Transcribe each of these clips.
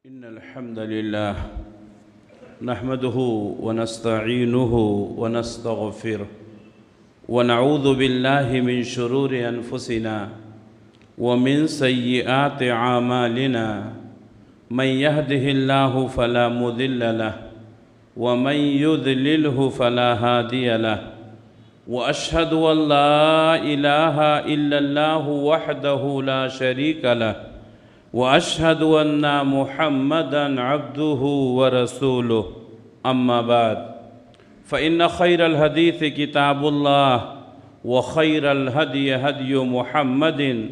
إن الحمد لله نحمده ونستعينه ونستغفره ونعوذ بالله من شرور أنفسنا ومن سيئات أعمالنا من يهده الله فلا مضل له ومن يضلله فلا هادي له وأشهد أن لا إله إلا الله وحده لا شريك له وأشهد أن محمدًا عبده ورسوله أما بعد فإن خير الحديث كتاب الله وخير الهدي هدي محمد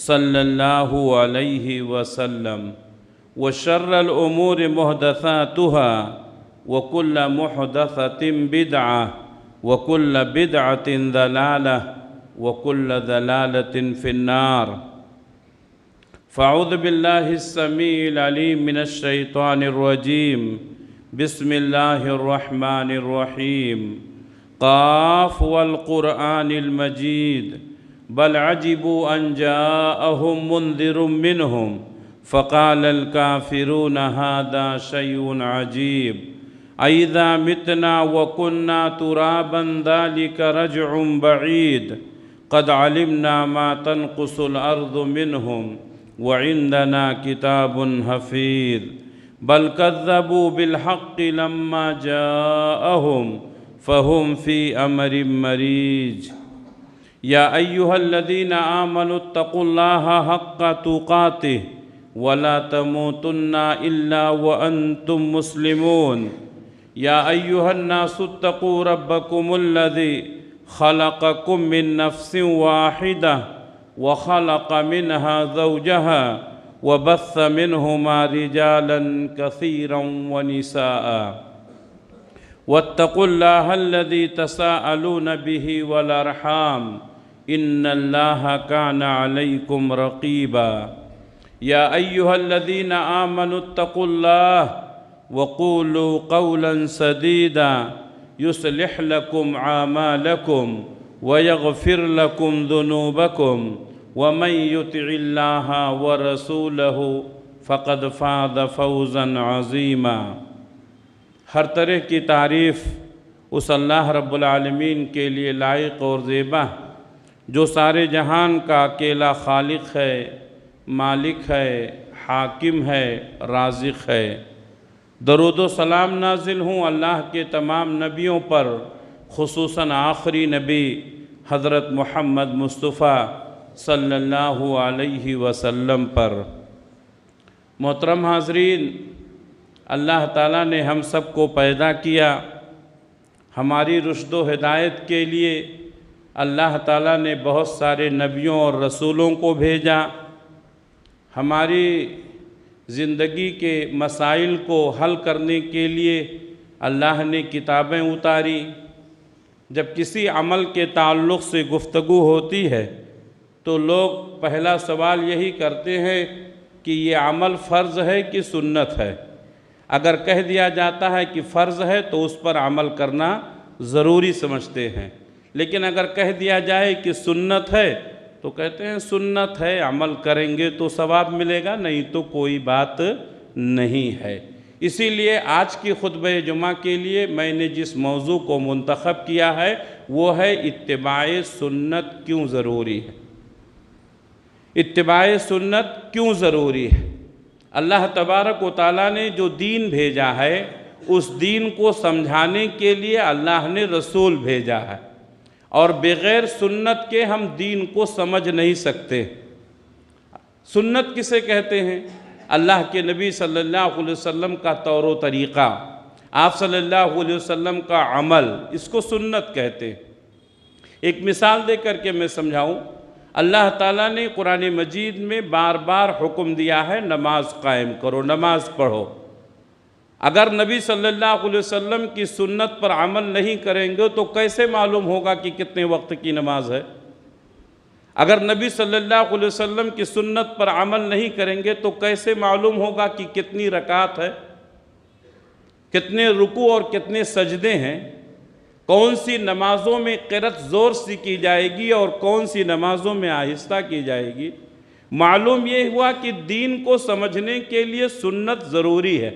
صلى الله عليه وسلم وشر الأمور محدثاتها وكل محدثة بدعة وكل بدعة ضلالة وكل ضلالة في النار فأعوذ بالله السميع العليم من الشيطان الرجيم بسم الله الرحمن الرحيم قاف والقرآن المجيد بل عجبوا أن جاءهم منذر منهم فقال الكافرون هذا شيء عجيب أإذا متنا وكنا ترابا ذلك رجع بعيد قد علمنا ما تنقص الأرض منهم وعندنا كتاب حفيظ بل كذبوا بالحق لما جاءهم فهم في أمر مريج يا أيها الذين آمنوا اتقوا الله حق تقاته ولا تموتن إلا وأنتم مسلمون يا أيها الناس اتقوا ربكم الذي خلقكم من نفس واحدة وخلق منها زوجها وبث منهما رجالا كثيرا ونساء واتقوا الله الذي تساءلون به والأرحام إن الله كان عليكم رقيبا يا أيها الذين آمنوا اتقوا الله وقولوا قولا سديدا يصلح لكم أعمالكم ويغفر لكم ذنوبكم ومن يطع الله ورسوله فقد فاز فوزا عظیما۔ ہر طرح کی تعریف اس اللہ رب العالمین کے لیے لائق اور زیبا جو سارے جہان کا اکیلا خالق ہے، مالک ہے، حاکم ہے، رازق ہے۔ درود و سلام نازل ہوں اللہ کے تمام نبیوں پر، خصوصاً آخری نبی حضرت محمد مصطفیٰ صلی اللہ علیہ وسلم پر۔ محترم حاضرین، اللہ تعالیٰ نے ہم سب کو پیدا کیا، ہماری رشد و ہدایت کے لیے اللہ تعالیٰ نے بہت سارے نبیوں اور رسولوں کو بھیجا، ہماری زندگی کے مسائل کو حل کرنے کے لیے اللہ نے کتابیں اتاری۔ جب کسی عمل کے تعلق سے گفتگو ہوتی ہے تو لوگ پہلا سوال یہی کرتے ہیں کہ یہ عمل فرض ہے کہ سنت ہے۔ اگر کہہ دیا جاتا ہے کہ فرض ہے تو اس پر عمل کرنا ضروری سمجھتے ہیں، لیکن اگر کہہ دیا جائے کہ سنت ہے تو کہتے ہیں سنت ہے، عمل کریں گے تو ثواب ملے گا، نہیں تو کوئی بات نہیں ہے۔ اسی لیے آج کی خطبہ جمعہ کے لیے میں نے جس موضوع کو منتخب کیا ہے وہ ہے اتباع سنت کیوں ضروری ہے۔ اتباع سنت کیوں ضروری ہے؟ اللہ تبارک و تعالیٰ نے جو دین بھیجا ہے اس دین کو سمجھانے کے لیے اللہ نے رسول بھیجا ہے، اور بغیر سنت کے ہم دین کو سمجھ نہیں سکتے۔ سنت کسے کہتے ہیں؟ اللہ کے نبی صلی اللہ علیہ وسلم کا طور و طریقہ، آپ صلی اللہ علیہ وسلم کا عمل، اس کو سنت کہتے ہیں۔ ایک مثال دے کر کے میں سمجھاؤں، اللہ تعالیٰ نے قرآن مجید میں بار بار حکم دیا ہے نماز قائم کرو، نماز پڑھو۔ اگر نبی صلی اللہ علیہ وسلم کی سنت پر عمل نہیں کریں گے تو کیسے معلوم ہوگا کہ کتنے وقت کی نماز ہے؟ اگر نبی صلی اللہ علیہ وسلم کی سنت پر عمل نہیں کریں گے تو کیسے معلوم ہوگا کہ کتنی رکعت ہے، کتنے رکوع اور کتنے سجدے ہیں، کون سی نمازوں میں قرأت زور سے کی جائے گی اور کون سی نمازوں میں آہستہ کی جائے گی؟ معلوم یہ ہوا کہ دین کو سمجھنے کے لیے سنت ضروری ہے۔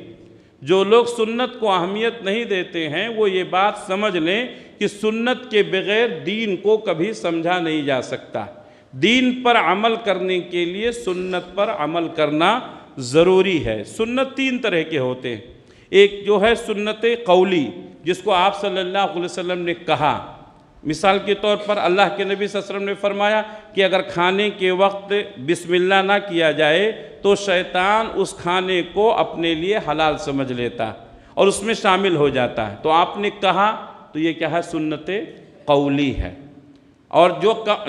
جو لوگ سنت کو اہمیت نہیں دیتے ہیں وہ یہ بات سمجھ لیں کہ سنت کے بغیر دین کو کبھی سمجھا نہیں جا سکتا۔ دین پر عمل کرنے کے لیے سنت پر عمل کرنا ضروری ہے۔ سنت تین طرح کے ہوتے ہیں۔ ایک جو ہے سنت قولی، جس کو آپ صلی اللہ علیہ وسلم نے کہا۔ مثال کے طور پر اللہ کے نبی صلی اللہ علیہ وسلم نے فرمایا کہ اگر کھانے کے وقت بسم اللہ نہ کیا جائے تو شیطان اس کھانے کو اپنے لیے حلال سمجھ لیتا اور اس میں شامل ہو جاتا ہے۔ تو آپ نے کہا تو یہ کیا ہے؟ سنت قولی ہے۔ اور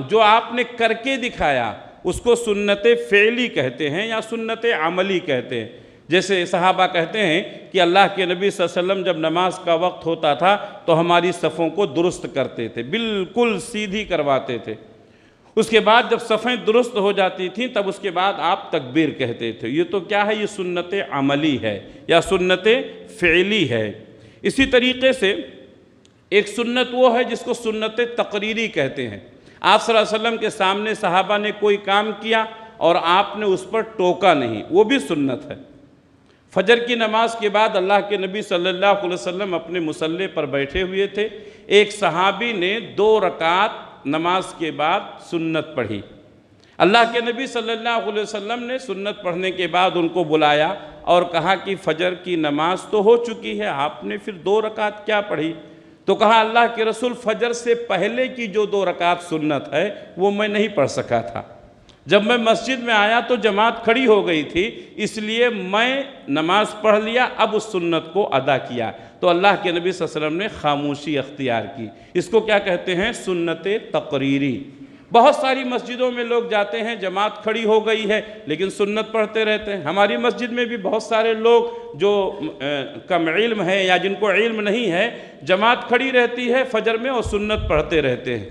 جو آپ نے کر کے دکھایا اس کو سنت فعلی کہتے ہیں یا سنت عملی کہتے ہیں۔ جیسے صحابہ کہتے ہیں کہ اللہ کے نبی صلی اللہ علیہ وسلم جب نماز کا وقت ہوتا تھا تو ہماری صفوں کو درست کرتے تھے، بالکل سیدھی کرواتے تھے۔ اس کے بعد جب صفیں درست ہو جاتی تھیں تب اس کے بعد آپ تکبیر کہتے تھے۔ یہ تو کیا ہے؟ یہ سنت عملی ہے یا سنت فعلی ہے۔ اسی طریقے سے ایک سنت وہ ہے جس کو سنت تقریری کہتے ہیں۔ آپ صلی اللہ علیہ وسلم کے سامنے صحابہ نے کوئی کام کیا اور آپ نے اس پر ٹوکا نہیں، وہ بھی سنت ہے۔ فجر کی نماز کے بعد اللہ کے نبی صلی اللہ علیہ وسلم اپنے مصلی پر بیٹھے ہوئے تھے۔ ایک صحابی نے 2 رکعت نماز کے بعد سنت پڑھی۔ اللہ کے نبی صلی اللہ علیہ وسلم نے سنت پڑھنے کے بعد ان کو بلایا اور کہا کہ فجر کی نماز تو ہو چکی ہے، آپ نے پھر 2 رکعت کیا پڑھی؟ تو کہا اللہ کے رسول فجر سے پہلے کی جو 2 رکعت سنت ہے وہ میں نہیں پڑھ سکا تھا۔ جب میں مسجد میں آیا تو جماعت کھڑی ہو گئی تھی، اس لیے میں نماز پڑھ لیا، اب اس سنت کو ادا کیا۔ تو اللہ کے نبی صلی اللہ علیہ وسلم نے خاموشی اختیار کی۔ اس کو کیا کہتے ہیں؟ سنت تقریری۔ بہت ساری مسجدوں میں لوگ جاتے ہیں، جماعت کھڑی ہو گئی ہے لیکن سنت پڑھتے رہتے ہیں۔ ہماری مسجد میں بھی بہت سارے لوگ جو کم علم ہے یا جن کو علم نہیں ہے، جماعت کھڑی رہتی ہے فجر میں اور سنت پڑھتے رہتے ہیں۔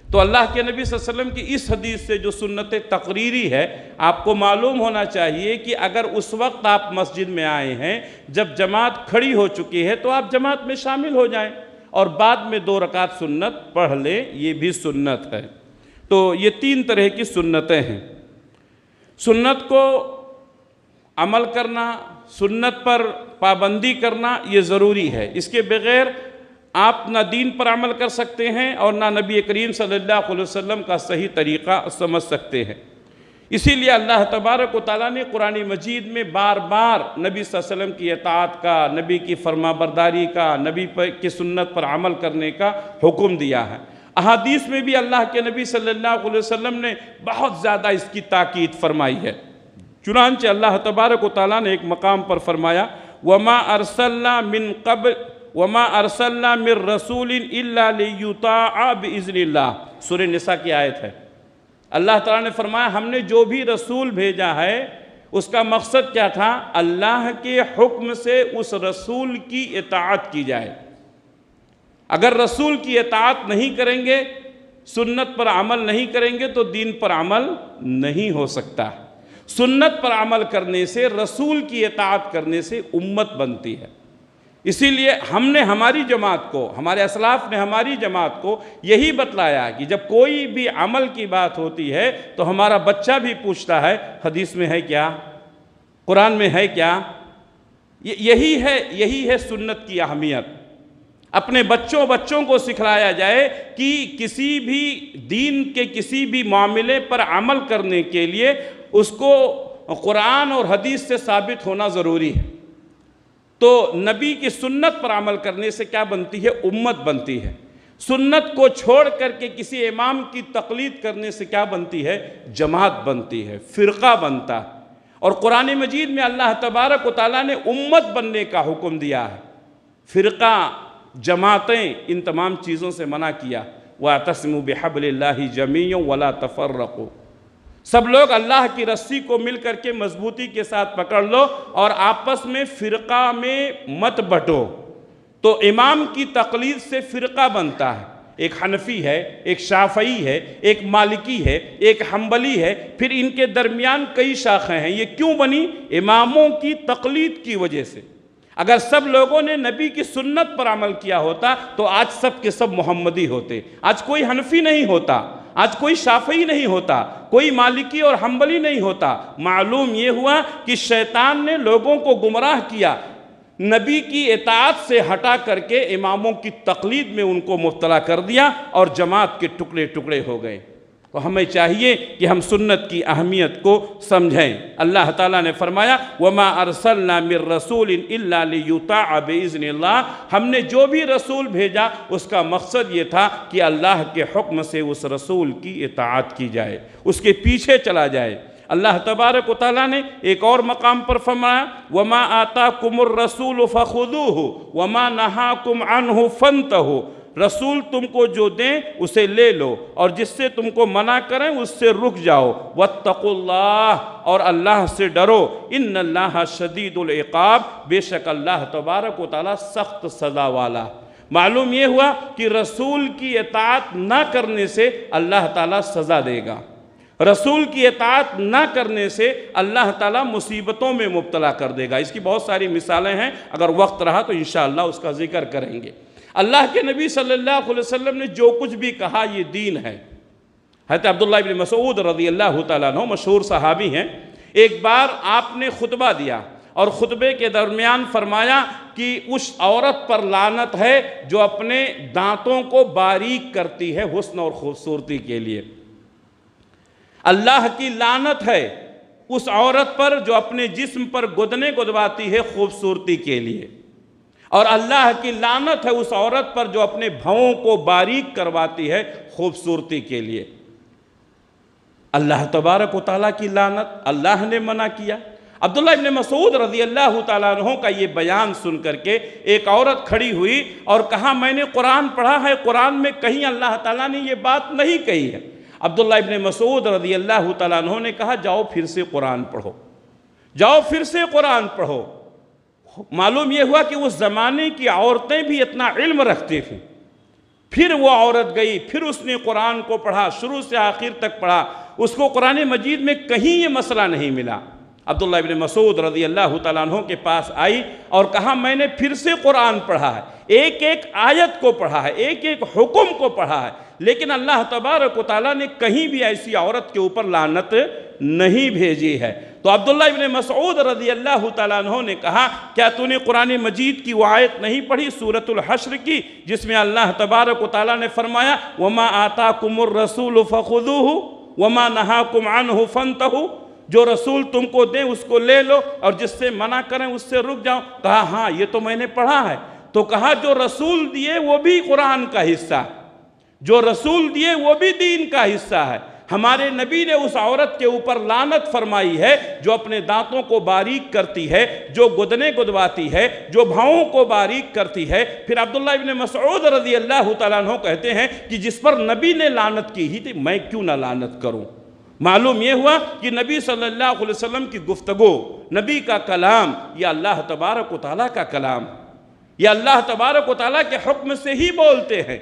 تو اللہ کے نبی صلی اللہ علیہ وسلم کی اس حدیث سے جو سنت تقریری ہے، آپ کو معلوم ہونا چاہیے کہ اگر اس وقت آپ مسجد میں آئے ہیں جب جماعت کھڑی ہو چکی ہے تو آپ جماعت میں شامل ہو جائیں اور بعد میں 2 رکعت سنت پڑھ لیں، یہ بھی سنت ہے۔ تو یہ 3 طرح کی سنتیں ہیں۔ سنت کو عمل کرنا، سنت پر پابندی کرنا یہ ضروری ہے۔ اس کے بغیر آپ نہ دین پر عمل کر سکتے ہیں اور نہ نبی کریم صلی اللہ علیہ وسلم کا صحیح طریقہ سمجھ سکتے ہیں۔ اسی لیے اللہ تبارک و تعالیٰ نے قرآن مجید میں بار بار نبی صلی اللہ علیہ وسلم کی اطاعت کا، نبی کی فرما برداری کا، نبی کی سنت پر عمل کرنے کا حکم دیا ہے۔ احادیث میں بھی اللہ کے نبی صلی اللہ علیہ وسلم نے بہت زیادہ اس کی تاکید فرمائی ہے۔ چنانچہ اللہ تبارک و تعالیٰ نے ایک مقام پر فرمایا وَمَا أَرْسَلْنَا مِن قَبْلِ وَمَا أَرْسَلْنَا مِن رَسُولٍ إِلَّا لِيُطَاعَ بِإِذْنِ اللَّهِ۔ سورہ نساء کی آیت ہے۔ اللہ تعالیٰ نے فرمایا ہم نے جو بھی رسول بھیجا ہے اس کا مقصد کیا تھا؟ اللہ کے حکم سے اس رسول کی اطاعت کی جائے۔ اگر رسول کی اطاعت نہیں کریں گے، سنت پر عمل نہیں کریں گے تو دین پر عمل نہیں ہو سکتا۔ سنت پر عمل کرنے سے، رسول کی اطاعت کرنے سے امت بنتی ہے۔ اسی لیے ہم نے ہماری جماعت کو، ہمارے اسلاف نے ہماری جماعت کو یہی بتلایا کہ جب کوئی بھی عمل کی بات ہوتی ہے تو ہمارا بچہ بھی پوچھتا ہے حدیث میں ہے کیا، قرآن میں ہے کیا؟ یہی ہے سنت کی اہمیت۔ اپنے بچوں کو سکھلایا جائے کہ کسی بھی دین کے کسی بھی معاملے پر عمل کرنے کے لیے اس کو قرآن اور حدیث سے ثابت ہونا ضروری ہے۔ تو نبی کی سنت پر عمل کرنے سے کیا بنتی ہے؟ امت بنتی ہے۔ سنت کو چھوڑ کر کے کسی امام کی تقلید کرنے سے کیا بنتی ہے؟ جماعت بنتی ہے، فرقہ بنتا ہے۔ اور قرآن مجید میں اللہ تبارک و تعالیٰ نے امت بننے کا حکم دیا ہے، فرقہ، جماعتیں، ان تمام چیزوں سے منع کیا۔ وَاعْتَصِمُوا بِحَبْلِ اللَّهِ جَمِيعًا وَلَا تَفَرَّقُوا۔ سب لوگ اللہ کی رسی کو مل کر کے مضبوطی کے ساتھ پکڑ لو اور آپس میں فرقہ میں مت بٹو۔ تو امام کی تقلید سے فرقہ بنتا ہے، ایک حنفی ہے، ایک شافعی ہے، ایک مالکی ہے، ایک حنبلی ہے، پھر ان کے درمیان کئی شاخیں ہیں۔ یہ کیوں بنی؟ اماموں کی تقلید کی وجہ سے۔ اگر سب لوگوں نے نبی کی سنت پر عمل کیا ہوتا تو آج سب کے سب محمدی ہوتے، آج کوئی حنفی نہیں ہوتا، آج کوئی شافعی نہیں ہوتا، کوئی مالکی اور حنبلی نہیں ہوتا۔ معلوم یہ ہوا کہ شیطان نے لوگوں کو گمراہ کیا، نبی کی اطاعت سے ہٹا کر کے اماموں کی تقلید میں ان کو مبتلا کر دیا اور جماعت کے ٹکڑے ٹکڑے ہو گئے۔ تو ہمیں چاہیے کہ ہم سنت کی اہمیت کو سمجھیں۔ اللہ تعالیٰ نے فرمایا وَمَا أَرْسَلْنَا مِن رَّسُولٍ إِلَّا لِيُطَاعَ بِإِذْنِ اللَّهِ، ہم نے جو بھی رسول بھیجا اس کا مقصد یہ تھا کہ اللہ کے حکم سے اس رسول کی اطاعت کی جائے، اس کے پیچھے چلا جائے۔ اللہ تبارک و تعالیٰ نے ایک اور مقام پر فرمایا وَمَا آتَاكُمُ الرَّسُولُ فَخُذُوهُ وَمَا نَهَاكُمْ عَنْهُ فَانْتَهُوا، رسول تم کو جو دیں اسے لے لو اور جس سے تم کو منع کریں اس سے رک جاؤ۔ وَاتَّقُوا اللَّهَ، اور اللہ سے ڈرو۔ إِنَّ اللَّهَ شَدِيدُ الْعِقَابِ، بے شک اللہ تبارک و تعالیٰ سخت سزا والا۔ معلوم یہ ہوا کہ رسول کی اطاعت نہ کرنے سے اللہ تعالیٰ سزا دے گا، رسول کی اطاعت نہ کرنے سے اللہ تعالیٰ مصیبتوں میں مبتلا کر دے گا۔ اس کی بہت ساری مثالیں ہیں، اگر وقت رہا تو انشاءاللہ اس کا ذکر کریں گے۔ اللہ کے نبی صلی اللہ علیہ وسلم نے جو کچھ بھی کہا یہ دین ہے۔ حضرت عبداللہ ابن مسعود رضی اللہ تعالیٰ عنہ مشہور صحابی ہیں، ایک بار آپ نے خطبہ دیا اور خطبے کے درمیان فرمایا کہ اس عورت پر لعنت ہے جو اپنے دانتوں کو باریک کرتی ہے حسن اور خوبصورتی کے لیے۔ اللہ کی لعنت ہے اس عورت پر جو اپنے جسم پر گدنے گدواتی ہے خوبصورتی کے لیے، اور اللہ کی لعنت ہے اس عورت پر جو اپنے بھووں کو باریک کرواتی ہے خوبصورتی کے لیے۔ اللہ تبارک و تعالیٰ کی لعنت اللہ نے منع کیا۔ عبداللہ ابن مسعود رضی اللہ تعالیٰ عنہ کا یہ بیان سن کر کے ایک عورت کھڑی ہوئی اور کہا میں نے قرآن پڑھا ہے، قرآن میں کہیں اللہ تعالیٰ نے یہ بات نہیں کہی ہے۔ عبداللہ ابن مسعود رضی اللہ تعالیٰ عنہ نے کہا جاؤ پھر سے قرآن پڑھو، جاؤ پھر سے قرآن پڑھو۔ معلوم یہ ہوا کہ اس زمانے کی عورتیں بھی اتنا علم رکھتی تھیں۔ پھر وہ عورت گئی، پھر اس نے قرآن کو پڑھا، شروع سے آخر تک پڑھا، اس کو قرآن مجید میں کہیں یہ مسئلہ نہیں ملا۔ عبداللہ ابن مسعود رضی اللہ تعالیٰ عنہ کے پاس آئی اور کہا میں نے پھر سے قرآن پڑھا ہے، ایک ایک آیت کو پڑھا ہے، ایک ایک حکم کو پڑھا ہے، لیکن اللہ تبارک و تعالیٰ نے کہیں بھی ایسی عورت کے اوپر لعنت نہیں بھیجی ہے۔ تو عبداللہ ابن مسعود رضی اللہ تعالیٰ عنہ نے کہا کیا تو نے قرآن مجید کی وہ آیت نہیں پڑھی سورۃ الحشر کی جس میں اللہ تبارک و تعالیٰ نے فرمایا وَمَا آتَاكُمُ الرَّسُولُ فَخُذُوهُ وَمَا نَهَاكُمْ عَنْهُ فَانْتَهُوا، جو رسول تم کو دیں اس کو لے لو اور جس سے منع کریں اس سے رک جاؤ۔ کہا ہاں یہ تو میں نے پڑھا ہے۔ تو کہا جو رسول دیے وہ بھی قرآن کا حصہ، جو رسول دیے وہ بھی دین کا حصہ ہے۔ ہمارے نبی نے اس عورت کے اوپر لعنت فرمائی ہے جو اپنے دانتوں کو باریک کرتی ہے، جو گدنے گدواتی ہے، جو بھاؤں کو باریک کرتی ہے۔ پھر عبداللہ ابن مسعود رضی اللہ تعالیٰ عنہ کہتے ہیں کہ جس پر نبی نے لعنت کی ہی تھی میں کیوں نہ لعنت کروں۔ معلوم یہ ہوا کہ نبی صلی اللہ علیہ وسلم کی گفتگو، نبی کا کلام یہ اللہ تبارک و تعالیٰ کا کلام، یہ اللہ تبارک و تعالیٰ کے حکم سے ہی بولتے ہیں۔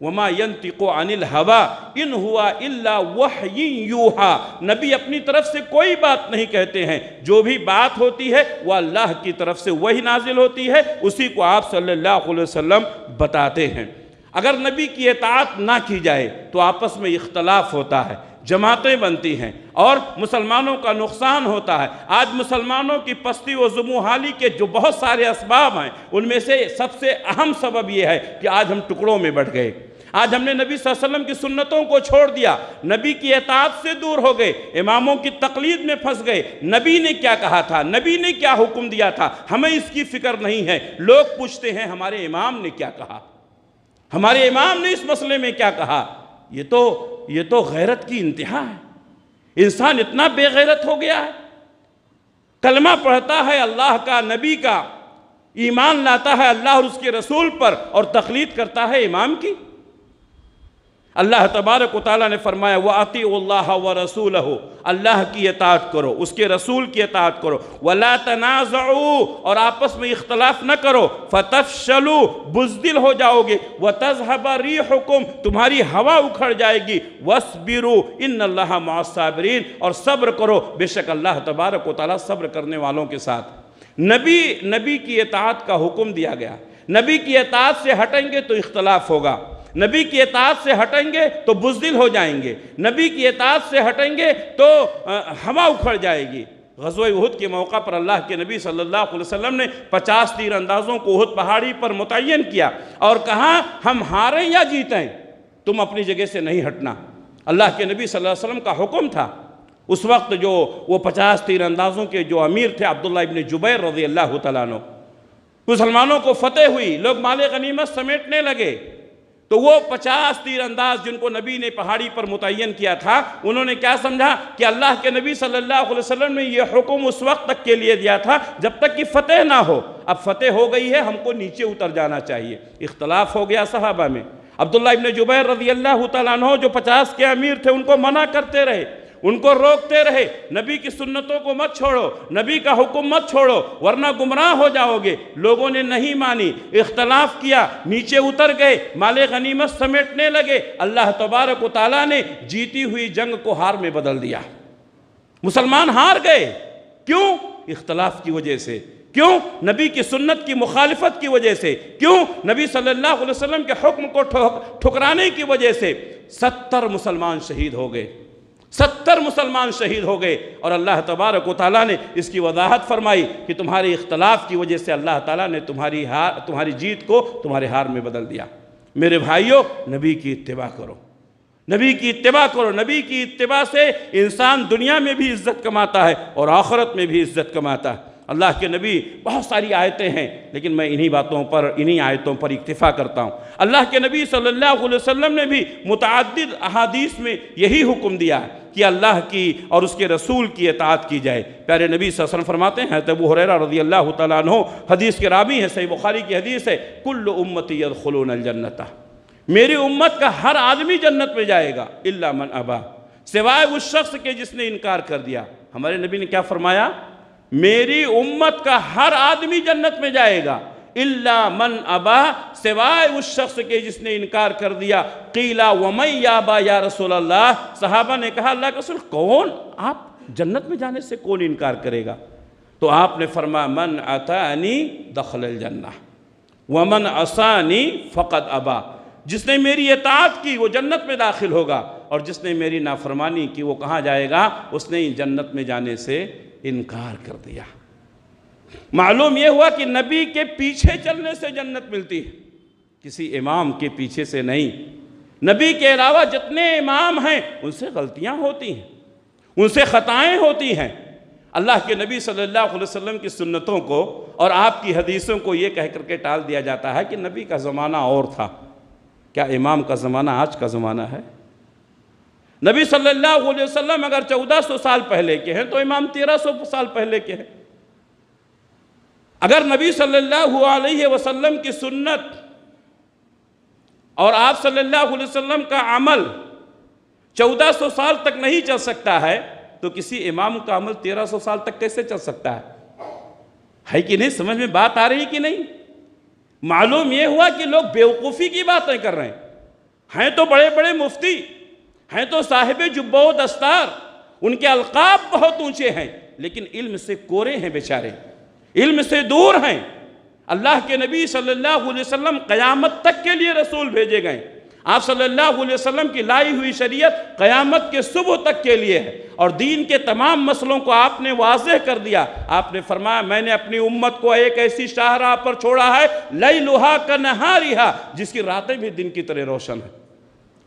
وَمَا يَنْتِقُ عَنِ الْهَوَىٰ إِنْ هُوَ إِلَّا وَحْيٌ يُوحَىٰ، نبی اپنی طرف سے کوئی بات نہیں کہتے ہیں، جو بھی بات ہوتی ہے وہ اللہ کی طرف سے وہی نازل ہوتی ہے، اسی کو آپ صلی اللہ علیہ وسلم بتاتے ہیں۔ اگر نبی کی اطاعت نہ کی جائے تو آپس میں اختلاف ہوتا ہے، جماعتیں بنتی ہیں اور مسلمانوں کا نقصان ہوتا ہے۔ آج مسلمانوں کی پستی و زموحالی کے جو بہت سارے اسباب ہیں ان میں سے سب سے اہم سبب یہ ہے کہ آج ہم ٹکڑوں میں بٹ گئے، آج ہم نے نبی صلی اللہ علیہ وسلم کی سنتوں کو چھوڑ دیا، نبی کی اطاعت سے دور ہو گئے، اماموں کی تقلید میں پھنس گئے۔ نبی نے کیا کہا تھا، نبی نے کیا حکم دیا تھا، ہمیں اس کی فکر نہیں ہے۔ لوگ پوچھتے ہیں ہمارے امام نے کیا کہا، ہمارے امام نے اس مسئلے میں کیا کہا۔ یہ تو غیرت کی انتہا ہے۔ انسان اتنا بے غیرت ہو گیا ہے، کلمہ پڑھتا ہے اللہ کا، نبی کا، ایمان لاتا ہے اللہ اور اس کے رسول پر اور تقلید کرتا ہے امام کی۔ اللہ تبارک و تعالیٰ نے فرمایا وَأَطِيعُوا اللَّهَ وَرَسُولَهُ، اللہ کی اطاعت کرو، اس کے رسول کی اطاعت کرو، وَلَا تَنَازَعُوا، اور آپس میں اختلاف نہ کرو، فَتَفْشَلُوا، بزدل ہو جاؤ گے، وَتَذْهَبَ رِيحُكُمْ، تمہاری ہوا اکھڑ جائے گی، وَاصْبِرُوا إِنَّ اللَّهَ مَعَ الصَّابِرِينَ، اور صبر کرو، بے شک اللہ تبارک و تعالیٰ صبر کرنے والوں کے ساتھ۔ نبی کی اطاعت کا حکم دیا گیا، نبی کی اطاعت سے ہٹیں گے تو اختلاف ہوگا، نبی کی اطاعت سے ہٹیں گے تو بزدل ہو جائیں گے، نبی کی اطاعت سے ہٹیں گے تو ہوا اکھڑ جائے گی۔ غزوہ احد کے موقع پر اللہ کے نبی صلی اللہ علیہ وسلم نے 50 تیر اندازوں کو احد پہاڑی پر متعین کیا اور کہا ہم ہاریں یا جیتیں تم اپنی جگہ سے نہیں ہٹنا۔ اللہ کے نبی صلی اللہ علیہ وسلم کا حکم تھا۔ اس وقت جو وہ 50 تیر اندازوں کے جو امیر تھے عبداللہ ابن جبیر رضی اللہ تعالیٰ عنہ، مسلمانوں کو فتح ہوئی، لوگ مال غنیمت سمیٹنے لگے، تو وہ 50 تیر انداز جن کو نبی نے پہاڑی پر متعین کیا تھا، انہوں نے کیا سمجھا کہ اللہ کے نبی صلی اللہ علیہ وسلم نے یہ حکم اس وقت تک کے لیے دیا تھا جب تک کہ فتح نہ ہو، اب فتح ہو گئی ہے ہم کو نیچے اتر جانا چاہیے۔ اختلاف ہو گیا صحابہ میں، عبداللہ ابن جبیر رضی اللہ تعالیٰ عنہ جو 50 کے امیر تھے ان کو منع کرتے رہے، ان کو روکتے رہے، نبی کی سنتوں کو مت چھوڑو، نبی کا حکم مت چھوڑو ورنہ گمراہ ہو جاؤ گے۔ لوگوں نے نہیں مانی، اختلاف کیا، نیچے اتر گئے، مال غنیمت سمیٹنے لگے۔ اللہ تبارک و تعالیٰ نے جیتی ہوئی جنگ کو ہار میں بدل دیا، مسلمان ہار گئے۔ کیوں؟ اختلاف کی وجہ سے۔ کیوں؟ نبی کی سنت کی مخالفت کی وجہ سے۔ کیوں؟ نبی صلی اللہ علیہ وسلم کے حکم کو ٹھکرانے کی وجہ سے 70 مسلمان شہید ہو گئے، 70 مسلمان شہید ہو گئے۔ اور اللہ تبارک و تعالیٰ نے اس کی وضاحت فرمائی کہ تمہارے اختلاف کی وجہ سے اللہ تعالیٰ نے تمہاری جیت کو تمہارے ہار میں بدل دیا۔ میرے بھائیوں، نبی کی اتباع کرو، نبی کی اتباع کرو۔ نبی کی اتباع سے انسان دنیا میں بھی عزت کماتا ہے اور آخرت میں بھی عزت کماتا ہے۔ اللہ کے نبی بہت ساری آیتیں ہیں لیکن میں انہی آیتوں پر اکتفا کرتا ہوں۔ اللہ کے نبی صلی اللہ علیہ وسلم نے بھی متعدد احادیث میں یہی حکم دیا ہے کہ اللہ کی اور اس کے رسول کی اطاعت کی جائے۔ پیارے نبی صلی اللہ علیہ وسلم فرماتے ہیں، ابو ہریرہ رضی اللہ تعالیٰ عنہ حدیث کے راوی ہیں، صحیح بخاری کی حدیث ہے، کل امتی یدخلون الجنۃ، میری امت کا ہر آدمی جنت میں جائے گا، الا من ابا، سوائے اس شخص کے جس نے انکار کر دیا۔ ہمارے نبی نے کیا فرمایا؟ میری امت کا ہر آدمی جنت میں جائے گا، الا من ابا، سوائے اس شخص کے جس نے انکار کر دیا۔ قیلا ومن یابا یا رسول اللہ، صحابہ نے کہا اللہ کے رسول کون، آپ جنت میں جانے سے کون انکار کرے گا؟ تو آپ نے فرمایا من اطاعنی دخل الجنہ ومن عصانی فقد ابا، جس نے میری اطاعت کی وہ جنت میں داخل ہوگا اور جس نے میری نافرمانی کی وہ کہاں جائے گا؟ اس نے جنت میں جانے سے انکار کر دیا۔ معلوم یہ ہوا کہ نبی کے پیچھے چلنے سے جنت ملتی ہے، کسی امام کے پیچھے سے نہیں۔ نبی کے علاوہ جتنے امام ہیں ان سے غلطیاں ہوتی ہیں، ان سے خطائیں ہوتی ہیں۔ اللہ کے نبی صلی اللہ علیہ وسلم کی سنتوں کو اور آپ کی حدیثوں کو یہ کہہ کر کے ٹال دیا جاتا ہے کہ نبی کا زمانہ اور تھا۔ کیا امام کا زمانہ آج کا زمانہ ہے؟ نبی صلی اللہ علیہ وسلم اگر 1400 سال پہلے کے ہیں تو امام 1300 سال پہلے کے ہیں۔ اگر نبی صلی اللہ علیہ وسلم کی سنت اور آپ صلی اللہ علیہ وسلم کا عمل 1400 سال تک نہیں چل سکتا ہے تو کسی امام کا عمل 1300 سال تک کیسے چل سکتا ہے کہ نہیں؟ سمجھ میں بات آ رہی کہ نہیں؟ معلوم یہ ہوا کہ لوگ بیوقوفی کی باتیں کر رہے ہیں تو بڑے بڑے مفتی ہیں، تو صاحب جبہ و دستار، ان کے القاب بہت اونچے ہیں لیکن علم سے کورے ہیں بیچارے، علم سے دور ہیں۔ اللہ کے نبی صلی اللہ علیہ وسلم قیامت تک کے لیے رسول بھیجے گئے۔ آپ صلی اللہ علیہ وسلم کی لائی ہوئی شریعت قیامت کے صبح تک کے لیے ہے اور دین کے تمام مسئلوں کو آپ نے واضح کر دیا۔ آپ نے فرمایا میں نے اپنی امت کو ایک ایسی شاہراہ پر چھوڑا ہے لیلھا کنہارھا، جس کی راتیں بھی دن کی طرح روشن ہیں۔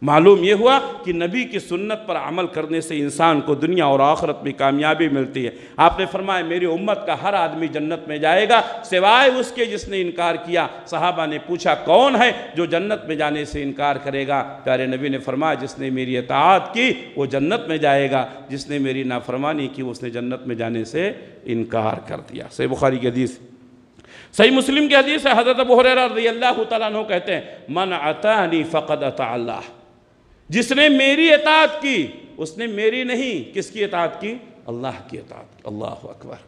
معلوم یہ ہوا کہ نبی کی سنت پر عمل کرنے سے انسان کو دنیا اور آخرت میں کامیابی ملتی ہے۔ آپ نے فرمایا میری امت کا ہر آدمی جنت میں جائے گا سوائے اس کے جس نے انکار کیا۔ صحابہ نے پوچھا کون ہے جو جنت میں جانے سے انکار کرے گا؟ پیارے نبی نے فرمایا جس نے میری اطاعت کی وہ جنت میں جائے گا، جس نے میری نافرمانی کی اس نے جنت میں جانے سے انکار کر دیا۔ صحیح بخاری کی حدیث، صحیح مسلم کی حدیث ہے، حضرت ابو ہریرہ رضی اللہ تعالیٰ عنہ کہتے ہیں من اطاعنی فقد اطاع اللہ، جس نے میری اطاعت کی اس نے میری نہیں کس کی اطاعت کی؟ اللہ کی اطاعت کی۔ اللہ اکبر۔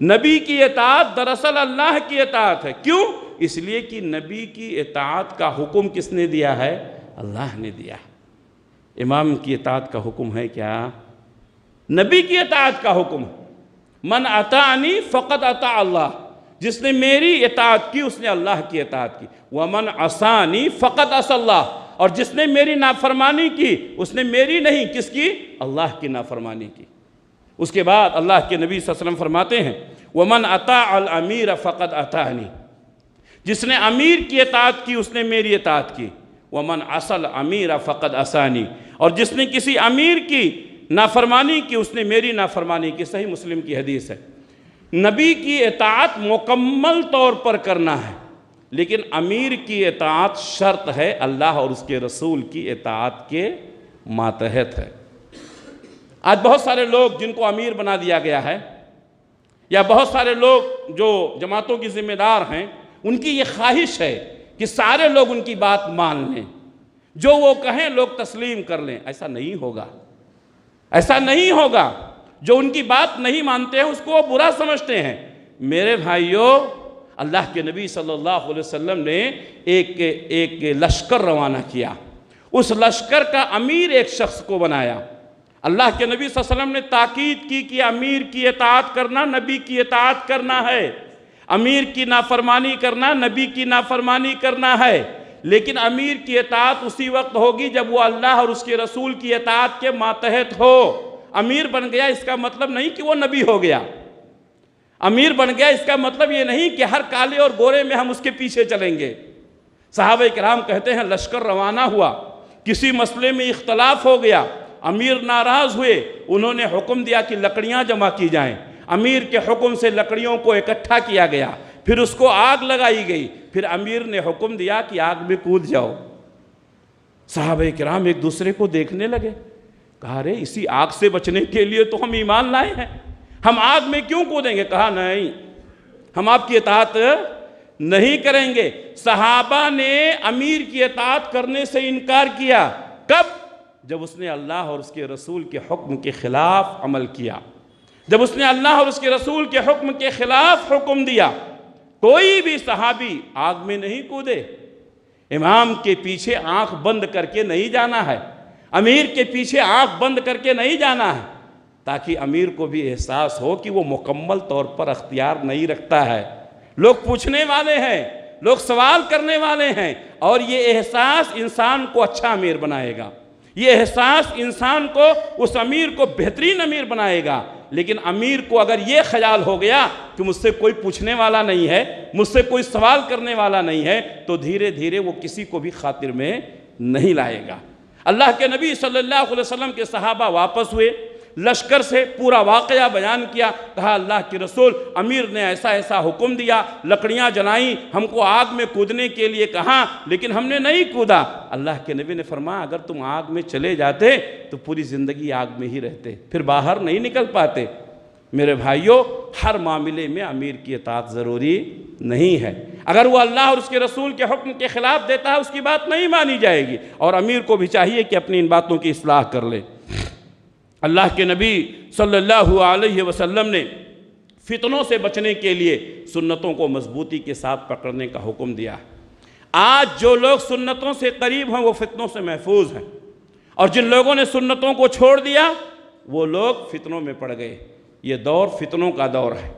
نبی کی اطاعت دراصل اللہ کی اطاعت ہے۔ کیوں؟ اس لیے کہ نبی کی اطاعت کا حکم کس نے دیا ہے؟ اللہ نے دیا۔ امام کی اطاعت کا حکم ہے کیا؟ نبی کی اطاعت کا حکم۔ من اطاعنی فقد اطاع اللہ، جس نے میری اطاعت کی اس نے اللہ کی اطاعت کی، وَمَنْ عَصَانِي فَقَدْ عَصَى اللَّهَ، اور جس نے میری نافرمانی کی اس نے میری نہیں، کس کی؟ اللہ کی نافرمانی کی۔ اس کے بعد اللہ کے نبی صلی اللہ علیہ وسلم فرماتے ہیں وَمَنْ أَطَاعَ الْأَمِيرَ فَقَدْ أَطَاعَنِي، جس نے امیر کی اطاعت کی اس نے میری اطاعت کی، وَمَنْ عَصَى الْأَمِيرَ فَقَدْ عَصَانِي، اور جس نے کسی امیر کی نافرمانی کی اس نے میری نافرمانی کی۔ صحیح مسلم کی حدیث ہے۔ نبی کی اطاعت مکمل طور پر کرنا ہے، لیکن امیر کی اطاعت شرط ہے، اللہ اور اس کے رسول کی اطاعت کے ماتحت ہے۔ آج بہت سارے لوگ جن کو امیر بنا دیا گیا ہے، یا بہت سارے لوگ جو جماعتوں کی ذمہ دار ہیں، ان کی یہ خواہش ہے کہ سارے لوگ ان کی بات مان لیں، جو وہ کہیں لوگ تسلیم کر لیں۔ ایسا نہیں ہوگا، ایسا نہیں ہوگا۔ جو ان کی بات نہیں مانتے ہیں اس کو وہ برا سمجھتے ہیں۔ میرے بھائیوں، اللہ کے نبی صلی اللہ علیہ وسلم نے ایک لشکر روانہ کیا، اس لشکر کا امیر ایک شخص کو بنایا۔ اللہ کے نبی صلی اللہ علیہ وسلم نے تاکید کی کہ امیر کی اطاعت کرنا نبی کی اطاعت کرنا ہے، امیر کی نافرمانی کرنا نبی کی نافرمانی کرنا ہے، لیکن امیر کی اطاعت اسی وقت ہوگی جب وہ اللہ اور اس کے رسول کی اطاعت کے ماتحت ہو۔ امیر بن گیا اس کا مطلب نہیں کہ وہ نبی ہو گیا، امیر بن گیا اس کا مطلب یہ نہیں کہ ہر کالے اور گورے میں ہم اس کے پیچھے چلیں گے۔ صحابہ کرام کہتے ہیں لشکر روانہ ہوا، کسی مسئلے میں اختلاف ہو گیا، امیر ناراض ہوئے، انہوں نے حکم دیا کہ لکڑیاں جمع کی جائیں۔ امیر کے حکم سے لکڑیوں کو اکٹھا کیا گیا، پھر اس کو آگ لگائی گئی، پھر امیر نے حکم دیا کہ آگ میں کود جاؤ۔ صحابہ کرام ایک دوسرے کو دیکھنے لگے، کہا رے اسی آگ سے بچنے کے لیے تو ہم ایمان لائے ہیں، ہم آگ میں کیوں کودیں گے؟ کہا نہیں، ہم آپ کی اطاعت نہیں کریں گے۔ صحابہ نے امیر کی اطاعت کرنے سے انکار کیا، کب؟ جب اس نے اللہ اور اس کے رسول کے حکم کے خلاف عمل کیا، جب اس نے اللہ اور اس کے رسول کے حکم کے خلاف حکم دیا۔ کوئی بھی صحابی آگ میں نہیں کودے، امام کے پیچھے آنکھ بند کر کے نہیں جانا ہے، امیر کے پیچھے آنکھ بند کر کے نہیں جانا ہے، تاکہ امیر کو بھی احساس ہو کہ وہ مکمل طور پر اختیار نہیں رکھتا ہے۔ لوگ پوچھنے والے ہیں، لوگ سوال کرنے والے ہیں، اور یہ احساس انسان کو اچھا امیر بنائے گا، یہ احساس انسان کو اس امیر کو بہترین امیر بنائے گا۔ لیکن امیر کو اگر یہ خیال ہو گیا کہ مجھ سے کوئی پوچھنے والا نہیں ہے، مجھ سے کوئی سوال کرنے والا نہیں ہے، تو دھیرے دھیرے وہ کسی کو بھی خاطر میں نہیں لائے گا۔ اللہ کے نبی صلی اللہ علیہ وسلم کے صحابہ واپس ہوئے، لشکر سے پورا واقعہ بیان کیا، کہا اللہ کے رسول امیر نے ایسا ایسا حکم دیا، لکڑیاں جلائیں، ہم کو آگ میں کودنے کے لیے کہا، لیکن ہم نے نہیں کودا۔ اللہ کے نبی نے فرمایا اگر تم آگ میں چلے جاتے تو پوری زندگی آگ میں ہی رہتے، پھر باہر نہیں نکل پاتے۔ میرے بھائیوں، ہر معاملے میں امیر کی اطاعت ضروری نہیں ہے۔ اگر وہ اللہ اور اس کے رسول کے حکم کے خلاف دیتا ہے اس کی بات نہیں مانی جائے گی، اور امیر کو بھی چاہیے کہ اپنی ان باتوں کی اصلاح کر لے۔ اللہ کے نبی صلی اللہ علیہ وسلم نے فتنوں سے بچنے کے لیے سنتوں کو مضبوطی کے ساتھ پکڑنے کا حکم دیا۔ آج جو لوگ سنتوں سے قریب ہیں وہ فتنوں سے محفوظ ہیں، اور جن لوگوں نے سنتوں کو چھوڑ دیا وہ لوگ فتنوں میں پڑ گئے۔ یہ دور فتنوں کا دور ہے۔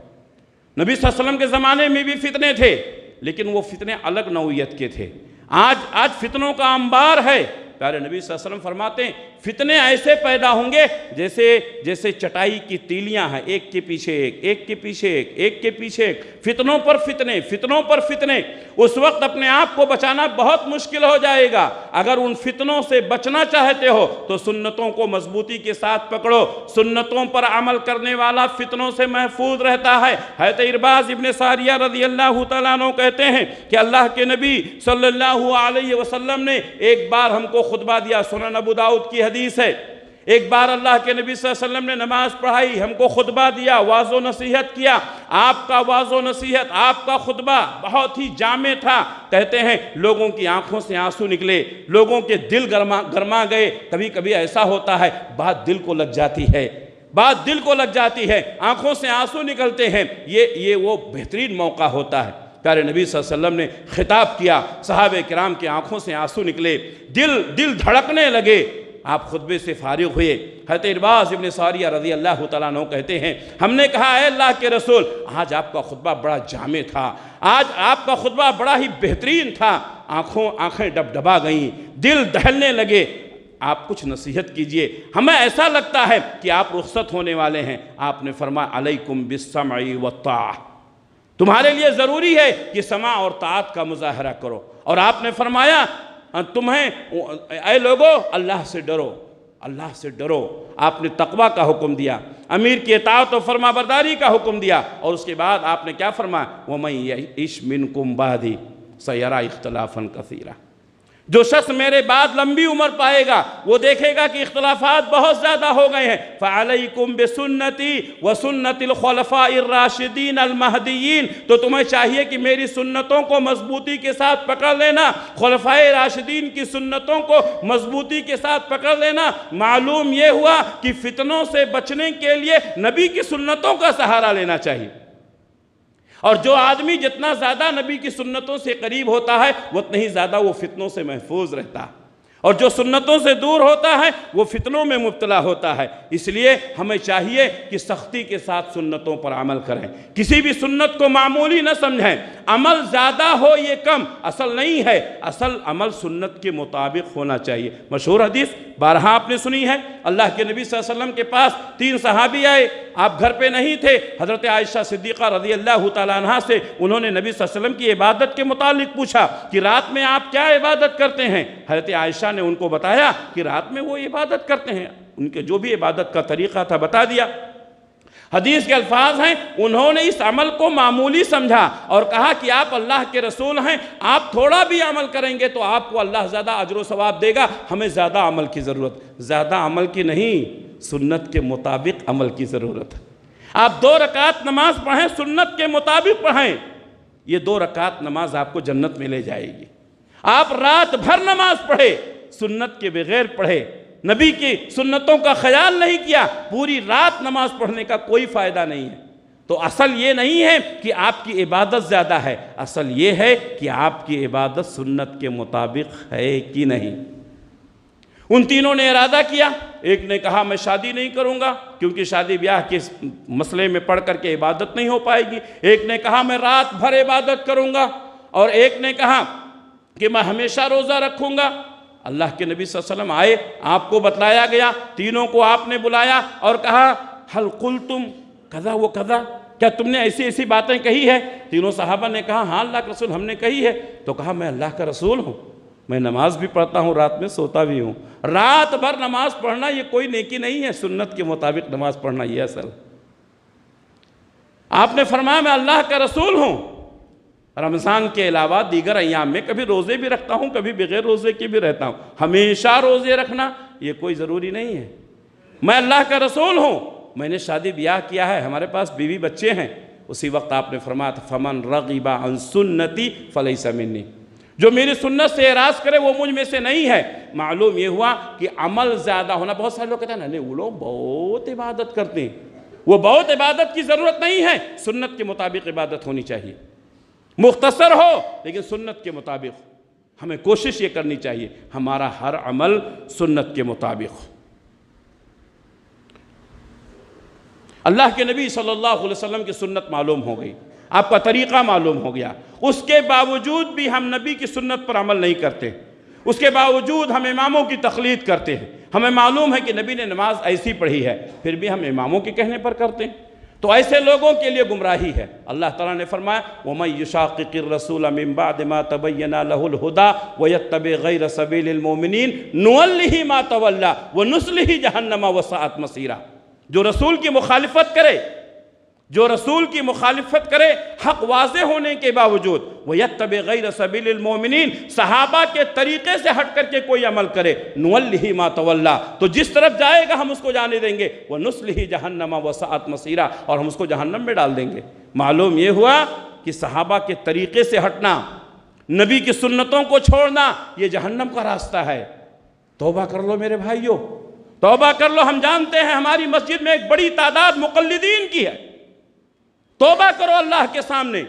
نبی صلی اللہ علیہ وسلم کے زمانے میں بھی فتنے تھے، لیکن وہ فتنے الگ نوعیت کے تھے۔ آج فتنوں کا انبار ہے۔ پیارے نبی صلی اللہ علیہ وسلم فرماتے ہیں فتنے ایسے پیدا ہوں گے جیسے چٹائی کی تیلیاں ہیں، ایک کے پیچھے ایک، ایک کے پیچھے ایک، ایک کے پیچھے ایک، فتنوں پر فتنے، فتنوں پر فتنے۔ اس وقت اپنے آپ کو بچانا بہت مشکل ہو جائے گا۔ اگر ان فتنوں سے بچنا چاہتے ہو تو سنتوں کو مضبوطی کے ساتھ پکڑو۔ سنتوں پر عمل کرنے والا فتنوں سے محفوظ رہتا ہے۔ حضرت ارباز ابن ساریہ رضی اللہ تعالیٰ عنہ کہتے ہیں کہ اللہ کے نبی صلی اللہ علیہ وسلم نے ایک بار ہم کو خطبہ دیا، سنن ابو داؤد کی حدیث ہے۔ ایک بار اللہ کے نبی صلی اللہ علیہ وسلم نے نماز پڑھائی، ہم کو خطبہ دیا، واعظ و نصیحت کیا۔ آپ کا واعظ و نصیحت، آپ کا خطبہ بہت ہی جامع تھا۔ کہتے ہیں لوگوں کی آنکھوں سے آنسو نکلے، لوگوں کے دل گرما گئے۔ کبھی کبھی ایسا ہوتا ہے بات دل کو لگ جاتی ہے، بات دل کو لگ جاتی ہے، آنکھوں سے آنسو نکلتے ہیں۔ یہ وہ بہترین موقع ہوتا ہے۔ پیارے نبی صلی اللہ علیہ وسلم نے خطاب کیا، صحابہ کرام کی آنکھوں سے آنسو نکلے، دل دھڑکنے لگے۔ آپ خطبے سے فارغ ہوئے، حضرت ارباز ابن ساریہ رضی اللہ تعالیٰ عنہ کہتے ہیں ہم نے کہا اے اللہ کے رسول آج آپ کا خطبہ بڑا جامع تھا، آج آپ کا خطبہ بڑا ہی بہترین تھا، آنکھیں ڈبڈبا گئیں، دل دہلنے لگے، آپ کچھ نصیحت کیجئے، ہمیں ایسا لگتا ہے کہ آپ رخصت ہونے والے ہیں۔ آپ نے فرمایا علیکم بالسمع والطاعہ، تمہارے لیے ضروری ہے کہ سماع اور طاعت کا مظاہرہ کرو، اور آپ نے فرمایا تمہیں اے لوگو اللہ سے ڈرو، اللہ سے ڈرو۔ آپ نے تقوی کا حکم دیا، امیر کی اطاعت و فرما برداری کا حکم دیا، اور اس کے بعد آپ نے کیا فرمایا وَمَن يَعِشْ مِنْكُمْ بَعْدِي سَيَرَىٰ اخْتِلَافًا كَثِيرًا، جو شخص میرے بعد لمبی عمر پائے گا وہ دیکھے گا کہ اختلافات بہت زیادہ ہو گئے ہیں۔ فَعَلَيْكُمْ بِسُنَّتِي وَسُنَّتِ الْخُلَفَاءِ الرَّاشِدِينَ الْمَهْدِيِّينَ، تو تمہیں چاہیے کہ میری سنتوں کو مضبوطی کے ساتھ پکڑ لینا، خلفائے راشدین کی سنتوں کو مضبوطی کے ساتھ پکڑ لینا۔ معلوم یہ ہوا کہ فتنوں سے بچنے کے لیے نبی کی سنتوں کا سہارا لینا چاہیے، اور جو آدمی جتنا زیادہ نبی کی سنتوں سے قریب ہوتا ہے اتنا ہی زیادہ وہ فتنوں سے محفوظ رہتا ہے، اور جو سنتوں سے دور ہوتا ہے وہ فتنوں میں مبتلا ہوتا ہے۔ اس لیے ہمیں چاہیے کہ سختی کے ساتھ سنتوں پر عمل کریں، کسی بھی سنت کو معمولی نہ سمجھیں۔ عمل زیادہ ہو یہ کم اصل نہیں ہے، اصل عمل سنت کے مطابق ہونا چاہیے۔ مشہور حدیث بارہا آپ نے سنی ہے، اللہ کے نبی صلی اللہ علیہ وسلم کے پاس 3 صحابی آئے، آپ گھر پہ نہیں تھے، حضرت عائشہ صدیقہ رضی اللہ تعالیٰ عنہ سے انہوں نے نبی صلی اللہ علیہ وسلم کی عبادت کے متعلق پوچھا کہ رات میں آپ کیا عبادت کرتے ہیں؟ حضرت عائشہ نے ان کو بتایا کہ رات میں وہ عبادت کرتے ہیں، ان کے جو بھی عبادت کا طریقہ تھا بتا دیا۔ حدیث کے الفاظ ہیں انہوں نے اس عمل کو معمولی سمجھا اور کہا کہ آپ اللہ کے رسول ہیں، آپ تھوڑا بھی عمل کریں گے تو آپ کو اللہ زیادہ اجر و ثواب دے گا، ہمیں زیادہ عمل کی ضرورت، زیادہ عمل کی نہیں، سنت کے مطابق عمل کی ضرورت ہے۔ آپ 2 رکعت نماز پڑھیں، سنت کے مطابق پڑھیں، یہ 2 رکعت نماز آپ کو جنت میں لے جائے گی۔ آپ رات بھر نماز پڑھے، سنت کے بغیر پڑھے، نبی کی سنتوں کا خیال نہیں کیا، پوری رات نماز پڑھنے کا کوئی فائدہ نہیں ہے۔ تو اصل یہ نہیں ہے کہ آپ کی عبادت زیادہ ہے، اصل یہ ہے کہ آپ کی عبادت سنت کے مطابق ہے کہ نہیں۔ ان تینوں نے ارادہ کیا، ایک نے کہا میں شادی نہیں کروں گا کیونکہ شادی بیاہ کے مسئلے میں پڑھ کر کے عبادت نہیں ہو پائے گی، ایک نے کہا میں رات بھر عبادت کروں گا، اور ایک نے کہا کہ میں ہمیشہ روزہ رکھوں گا۔ اللہ کے نبی صلی اللہ علیہ وسلم آئے، آپ کو بتلایا گیا، تینوں کو آپ نے بلایا اور کہا حل قلتم کذا و کذا، کیا تم نے ایسی ایسی باتیں کہی ہے؟ تینوں صحابہ نے کہا ہاں اللہ کے رسول ہم نے کہی ہے۔ تو کہا میں اللہ کا رسول ہوں، میں نماز بھی پڑھتا ہوں، رات میں سوتا بھی ہوں، رات بھر نماز پڑھنا یہ کوئی نیکی نہیں ہے، سنت کے مطابق نماز پڑھنا یہ اصل۔ آپ نے فرمایا میں اللہ کا رسول ہوں، رمضان کے علاوہ دیگر ایام میں کبھی روزے بھی رکھتا ہوں، کبھی بغیر روزے کے بھی رہتا ہوں، ہمیشہ روزے رکھنا یہ کوئی ضروری نہیں ہے۔ میں اللہ کا رسول ہوں، میں نے شادی بیاہ کیا ہے، ہمارے پاس بیوی بچے ہیں۔ اسی وقت آپ نے فرمایا تھا فمن رغب عن سنتی فلیس منی، جو میری سنت سے اعراض کرے وہ مجھ میں سے نہیں ہے۔ معلوم یہ ہوا کہ عمل زیادہ ہونا، بہت سارے لوگ کہتے ہیں نہیں وہ لوگ بہت عبادت کرتے ہیں، وہ بہت عبادت کی ضرورت نہیں ہے، سنت کے مطابق عبادت ہونی چاہیے، مختصر ہو لیکن سنت کے مطابق۔ ہمیں کوشش یہ کرنی چاہیے ہمارا ہر عمل سنت کے مطابق ہو۔ اللہ کے نبی صلی اللہ علیہ وسلم کی سنت معلوم ہو گئی، آپ کا طریقہ معلوم ہو گیا، اس کے باوجود بھی ہم نبی کی سنت پر عمل نہیں کرتے، اس کے باوجود ہم اماموں کی تقلید کرتے ہیں۔ ہمیں معلوم ہے کہ نبی نے نماز ایسی پڑھی ہے، پھر بھی ہم اماموں کے کہنے پر کرتے ہیں، تو ایسے لوگوں کے لیے گمراہی ہے۔ اللہ تعالیٰ نے فرمایا وَمَن يُشَاقِقِ الرَّسُولَ مِن بَعْدِ مَا تَبَيَّنَ لَهُ الْهُدَىٰ وَيَتَّبِعْ غَيْرَ سَبِيلِ الْمُؤْمِنِينَ نُوَلِّهِ مَا تَوَلَّىٰ وَنُصْلِهِ جَهَنَّمَ وَسَاءَتْ مَصِيرًا، جو رسول کی مخالفت کرے، جو رسول کی مخالفت کرے حق واضح ہونے کے باوجود، وَيَتَّبِعْ غَيْرَ سَبِيلِ الْمُؤْمِنِينَ، صحابہ کے طریقے سے ہٹ کر کے کوئی عمل کرے، نُوَلِّهِ مَا تَوَلَّىٰ، تو جس طرف جائے گا ہم اس کو جانے دیں گے، وَنُصْلِهِ جَهَنَّمَ وَسَاءَتْ مَصِيرًا، اور ہم اس کو جہنم میں ڈال دیں گے۔ معلوم یہ ہوا کہ صحابہ کے طریقے سے ہٹنا، نبی کی سنتوں کو چھوڑنا یہ جہنم کا راستہ ہے۔ توبہ کر لو میرے بھائیو، توبہ کر لو۔ ہم جانتے ہیں ہماری مسجد میں ایک بڑی تعداد مقلدین کی ہے، توبہ کرو اللہ کے سامنے،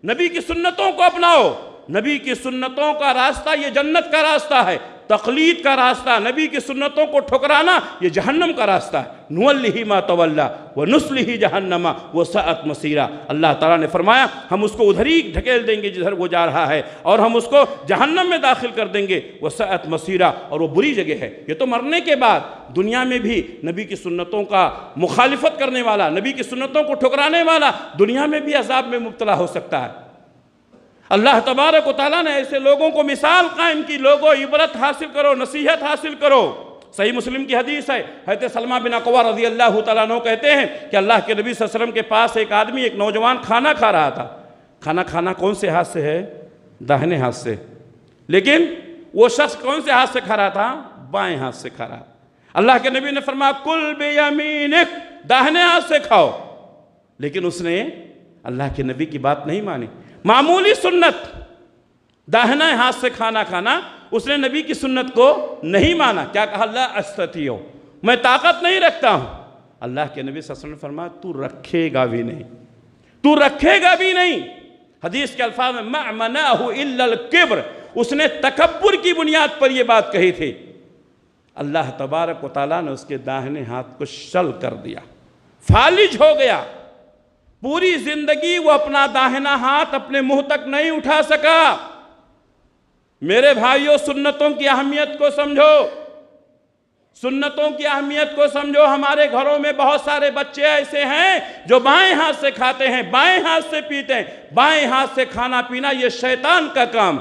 نبی کی سنتوں کو اپناؤ، نبی کی سنتوں کا راستہ یہ جنت کا راستہ ہے۔ تقلید کا راستہ، نبی کی سنتوں کو ٹھکرانا، یہ جہنم کا راستہ ہے۔ نُوَلِّهِ مَا تَوَلَّى وَنُصْلِهِ جَهَنَّمَ وَسَاءَتْ مَصِيرًا، اللہ تعالیٰ نے فرمایا ہم اس کو ادھر ہی ڈھکیل دیں گے جدھر وہ جا رہا ہے، اور ہم اس کو جہنم میں داخل کر دیں گے، وَسَاءَتْ مَصِيرًا، اور وہ بری جگہ ہے۔ یہ تو مرنے کے بعد، دنیا میں بھی نبی کی سنتوں کا مخالفت کرنے والا، نبی کی سنتوں کو ٹھکرانے والا دنیا میں بھی عذاب میں مبتلا ہو سکتا ہے۔ اللہ تبارک و تعالیٰ نے ایسے لوگوں کو مثال قائم کی، لوگوں عبرت حاصل کرو، نصیحت حاصل کرو۔ صحیح مسلم کی حدیث ہے، حضرت سلمہ بن اکوع رضی اللہ تعالیٰ عنہ کہتے ہیں کہ اللہ کے نبی صلی اللہ علیہ وسلم کے پاس ایک آدمی، ایک نوجوان کھانا کھا رہا تھا۔ کھانا کون سے ہاتھ سے ہے؟ داہنے ہاتھ سے، لیکن وہ شخص کون سے ہاتھ سے کھا رہا تھا؟ بائیں ہاتھ سے کھا رہا۔ اللہ کے نبی نے فرمایا کل بیمینک، داہنے ہاتھ سے کھاؤ، لیکن اس نے اللہ کے نبی کی بات نہیں مانی۔ معمولی سنت داہنے ہاتھ سے کھانا، اس نے نبی کی سنت کو نہیں مانا۔ کیا کہا؟ اللہ استطیع، میں طاقت نہیں رکھتا ہوں۔ اللہ کے نبی صلی اللہ علیہ وسلم نے فرمایا تو رکھے گا بھی نہیں۔ حدیث کے الفاظ میں مَا مَنَعَهُ إِلَّا الْكِبْرُ، اس نے تکبر کی بنیاد پر یہ بات کہی تھی۔ اللہ تبارک و تعالیٰ نے اس کے داہنے ہاتھ کو شل کر دیا، فالج ہو گیا۔ پوری زندگی وہ اپنا داہنا ہاتھ اپنے منہ تک نہیں اٹھا سکا۔ میرے بھائیوں، سنتوں کی اہمیت کو سمجھو، سنتوں کی اہمیت کو سمجھو۔ ہمارے گھروں میں بہت سارے بچے ایسے ہیں جو بائیں ہاتھ سے کھاتے ہیں، بائیں ہاتھ سے پیتے ہیں۔ بائیں ہاتھ سے کھانا پینا یہ شیطان کا کام۔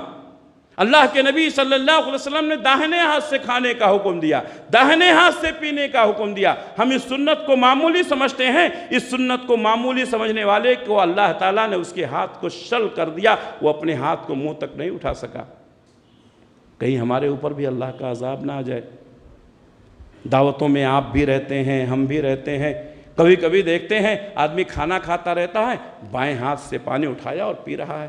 اللہ کے نبی صلی اللہ علیہ وسلم نے داہنے ہاتھ سے کھانے کا حکم دیا، داہنے ہاتھ سے پینے کا حکم دیا۔ ہم اس سنت کو معمولی سمجھتے ہیں، اس سنت کو معمولی سمجھنے والے کو اللہ تعالیٰ نے اس کے ہاتھ کو شل کر دیا، وہ اپنے ہاتھ کو منہ تک نہیں اٹھا سکا۔ کہیں ہمارے اوپر بھی اللہ کا عذاب نہ آ جائے۔ دعوتوں میں آپ بھی رہتے ہیں، ہم بھی رہتے ہیں، کبھی کبھی دیکھتے ہیں آدمی کھانا کھاتا رہتا ہے، بائیں ہاتھ سے پانی اٹھایا اور پی رہا ہے۔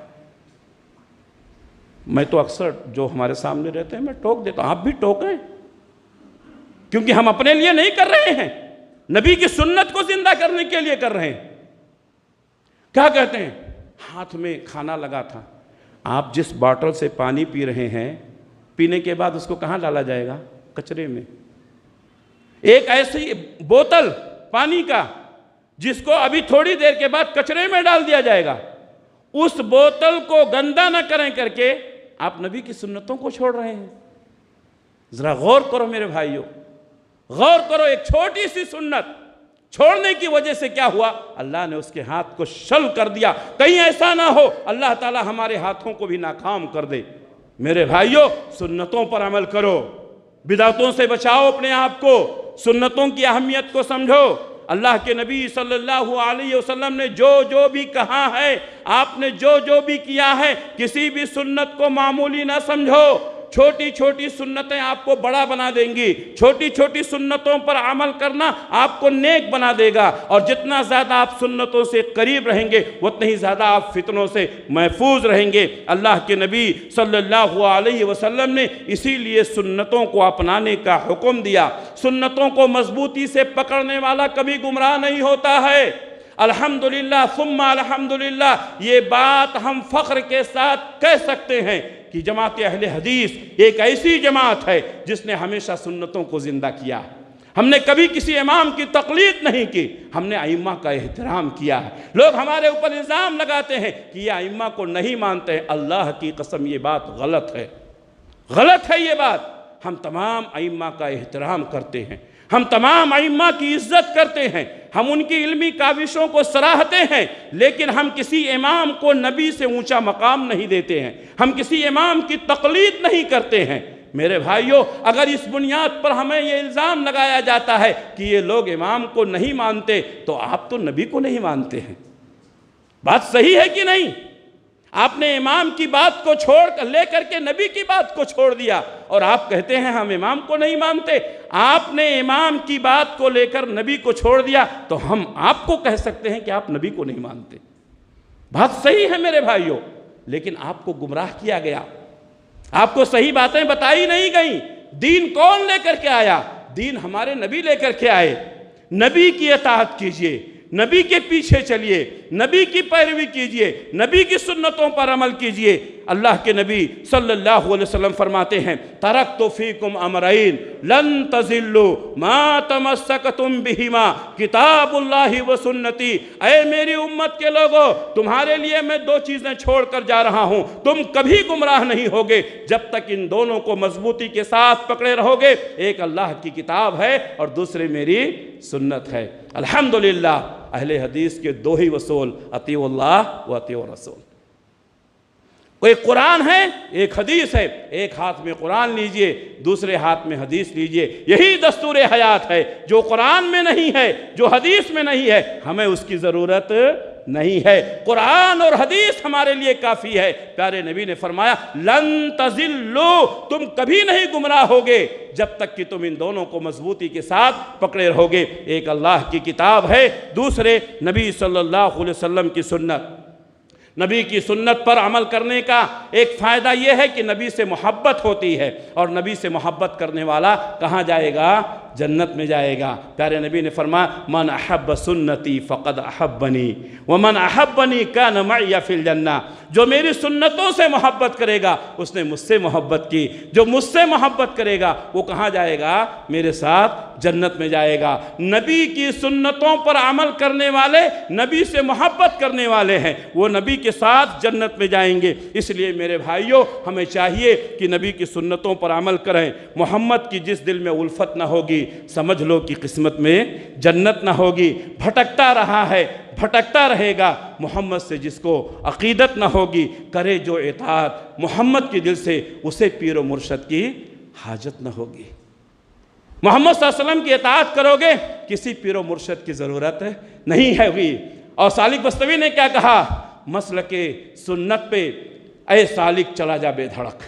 میں تو اکثر جو ہمارے سامنے رہتے ہیں میں ٹوک دیتا ہوں، آپ بھی ٹوکیں، کیونکہ ہم اپنے لیے نہیں کر رہے ہیں، نبی کی سنت کو زندہ کرنے کے لیے کر رہے ہیں۔ کیا کہتے ہیں؟ ہاتھ میں کھانا لگا تھا، آپ جس باٹل سے پانی پی رہے ہیں، پینے کے بعد اس کو کہاں ڈالا جائے گا؟ کچرے میں۔ ایک ایسی بوتل پانی کا جس کو ابھی تھوڑی دیر کے بعد کچرے میں ڈال دیا جائے گا، اس بوتل کو گندا نہ کریں کر کے آپ نبی کی سنتوں کو چھوڑ رہے ہیں۔ ذرا غور کرو میرے بھائیوں، غور کرو، ایک چھوٹی سی سنت چھوڑنے کی وجہ سے کیا ہوا؟ اللہ نے اس کے ہاتھ کو شل کر دیا۔ کہیں ایسا نہ ہو اللہ تعالی ہمارے ہاتھوں کو بھی ناکام کر دے۔ میرے بھائیوں، سنتوں پر عمل کرو، بدعتوں سے بچاؤ اپنے آپ کو، سنتوں کی اہمیت کو سمجھو۔ اللہ کے نبی صلی اللہ علیہ وسلم نے جو بھی کہا ہے، آپ نے جو بھی کیا ہے، کسی بھی سنت کو معمولی نہ سمجھو۔ چھوٹی چھوٹی سنتیں آپ کو بڑا بنا دیں گی، چھوٹی چھوٹی سنتوں پر عمل کرنا آپ کو نیک بنا دے گا، اور جتنا زیادہ آپ سنتوں سے قریب رہیں گے اتنا ہی زیادہ آپ فتنوں سے محفوظ رہیں گے۔ اللہ کے نبی صلی اللہ علیہ وسلم نے اسی لیے سنتوں کو اپنانے کا حکم دیا۔ سنتوں کو مضبوطی سے پکڑنے والا کبھی گمراہ نہیں ہوتا ہے۔ الحمدللہ ثم الحمدللہ، یہ بات ہم فخر کے ساتھ کہہ سکتے ہیں کہ جماعت اہل حدیث ایک ایسی جماعت ہے جس نے ہمیشہ سنتوں کو زندہ کیا۔ ہم نے کبھی کسی امام کی تقلید نہیں کی، ہم نے ائمہ کا احترام کیا ہے۔ لوگ ہمارے اوپر الزام لگاتے ہیں کہ یہ ائمہ کو نہیں مانتے ہیں، اللہ کی قسم یہ بات غلط ہے، غلط ہے یہ بات۔ ہم تمام ائمہ کا احترام کرتے ہیں، ہم تمام ائمہ کی عزت کرتے ہیں، ہم ان کی علمی کاوشوں کو سراہتے ہیں، لیکن ہم کسی امام کو نبی سے اونچا مقام نہیں دیتے ہیں، ہم کسی امام کی تقلید نہیں کرتے ہیں۔ میرے بھائیوں، اگر اس بنیاد پر ہمیں یہ الزام لگایا جاتا ہے کہ یہ لوگ امام کو نہیں مانتے، تو آپ تو نبی کو نہیں مانتے ہیں۔ بات صحیح ہے کہ نہیں؟ آپ نے امام کی بات کو لے کر کے نبی کی بات کو چھوڑ دیا، اور آپ کہتے ہیں ہم امام کو نہیں مانتے۔ آپ نے امام کی بات کو لے کر نبی کو چھوڑ دیا، تو ہم آپ کو کہہ سکتے ہیں کہ آپ نبی کو نہیں مانتے۔ بات صحیح ہے میرے بھائیوں، لیکن آپ کو گمراہ کیا گیا، آپ کو صحیح باتیں بتائی نہیں گئیں۔ دین کون لے کر کے آیا؟ دین ہمارے نبی لے کر کے آئے۔ نبی کی اطاعت کیجئے، نبی کے پیچھے چلیے، نبی کی پیروی کیجئے، نبی کی سنتوں پر عمل کیجئے۔ اللہ کے نبی صلی اللہ علیہ وسلم فرماتے ہیں ترکت فیکم امرین لن تضلوا ما تمسکتم بہما کتاب اللہ و سنتی، اے میری امت کے لوگوں تمہارے لیے میں دو چیزیں چھوڑ کر جا رہا ہوں، تم کبھی گمراہ نہیں ہوگے جب تک ان دونوں کو مضبوطی کے ساتھ پکڑے رہو گے، ایک اللہ کی کتاب ہے اور دوسری میری سنت ہے۔ الحمدللہ اہل حدیث کے دو ہی اصول، اطیعوا اللہ و اطیعوا الرسول۔ کوئی قرآن ہے ایک حدیث ہے، ایک ہاتھ میں قرآن لیجئے دوسرے ہاتھ میں حدیث لیجئے، یہی دستور حیات ہے۔ جو قرآن میں نہیں ہے، جو حدیث میں نہیں ہے، ہمیں اس کی ضرورت نہیں ہے۔ قرآن اور حدیث ہمارے لیے کافی ہے۔ پیارے نبی نے فرمایا لن تضلوا، تم کبھی نہیں گمراہ ہوگے جب تک کہ تم ان دونوں کو مضبوطی کے ساتھ پکڑے رہو گے، ایک اللہ کی کتاب ہے، دوسرے نبی صلی اللہ علیہ وسلم کی سنت۔ نبی کی سنت پر عمل کرنے کا ایک فائدہ یہ ہے کہ نبی سے محبت ہوتی ہے، اور نبی سے محبت کرنے والا کہاں جائے گا؟ جنت میں جائے گا۔ پیارے نبی نے فرمایا من احب سنتی فقد احبنی ومن احبنی کان معی فی الجنہ، جو میری سنتوں سے محبت کرے گا اس نے مجھ سے محبت کی، جو مجھ سے محبت کرے گا وہ کہاں جائے گا؟ میرے ساتھ جنت میں جائے گا۔ نبی کی سنتوں پر عمل کرنے والے نبی سے محبت کرنے والے ہیں، وہ نبی کے ساتھ جنت میں جائیں گے۔ اس لیے میرے بھائیوں ہمیں چاہیے کہ نبی کی سنتوں پر عمل کریں۔ محمد کی جس دل میں الفت نہ ہوگی سمجھ لو کہ قسمت میں جنت نہ ہوگی۔ بھٹکتا رہا ہے، بھٹکتا رہے گا۔ محمد سے جس کو عقیدت نہ ہوگی، کرے جو اطاعت محمد کے دل سے، اسے پیر و مرشد کی حاجت نہ ہوگی۔ محمد صلی اللہ علیہ وسلم کی اطاعت کرو گے، کسی پیر و مرشد کی ضرورت نہیں ہوگی۔ اور سالک بستوی نے کیا کہا؟ مسلک سنت پہ اے سالک چلا جا بے دھڑک،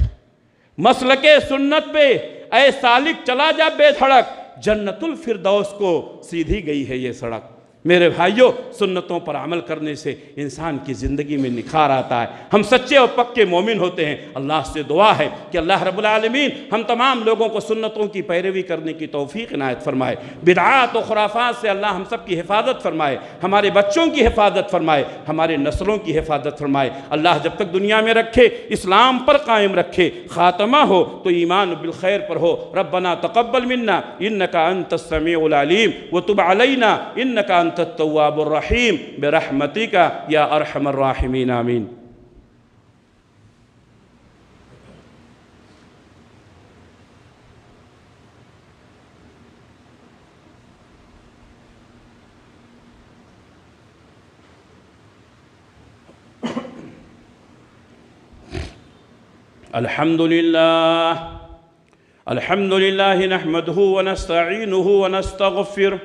مسلک سنت پہ اے سالک چلا جا بے دھڑک، جنت الفردوس کو سیدھی گئی ہے یہ سڑک۔ میرے بھائیوں سنتوں پر عمل کرنے سے انسان کی زندگی میں نکھار آتا ہے، ہم سچے اور پکے مومن ہوتے ہیں۔ اللہ سے دعا ہے کہ اللہ رب العالمین ہم تمام لوگوں کو سنتوں کی پیروی کرنے کی توفیق عنایت فرمائے، بدعات و خرافات سے اللہ ہم سب کی حفاظت فرمائے، ہمارے بچوں کی حفاظت فرمائے، ہمارے نسلوں کی حفاظت فرمائے۔ اللہ جب تک دنیا میں رکھے اسلام پر قائم رکھے، خاتمہ ہو تو ایمان بالخیر پر ہو۔ ربنا تقبل منا انک انت السمیع العلیم وتب علینا انک انت التواب الرحیم برحمتک یا ارحم الراحمین آمین۔ الحمد لله نحمده ونستعينه ونستغفره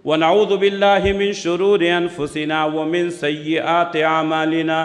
ونعوذ بالله من شرور أنفسنا ومن سيئات أعمالنا،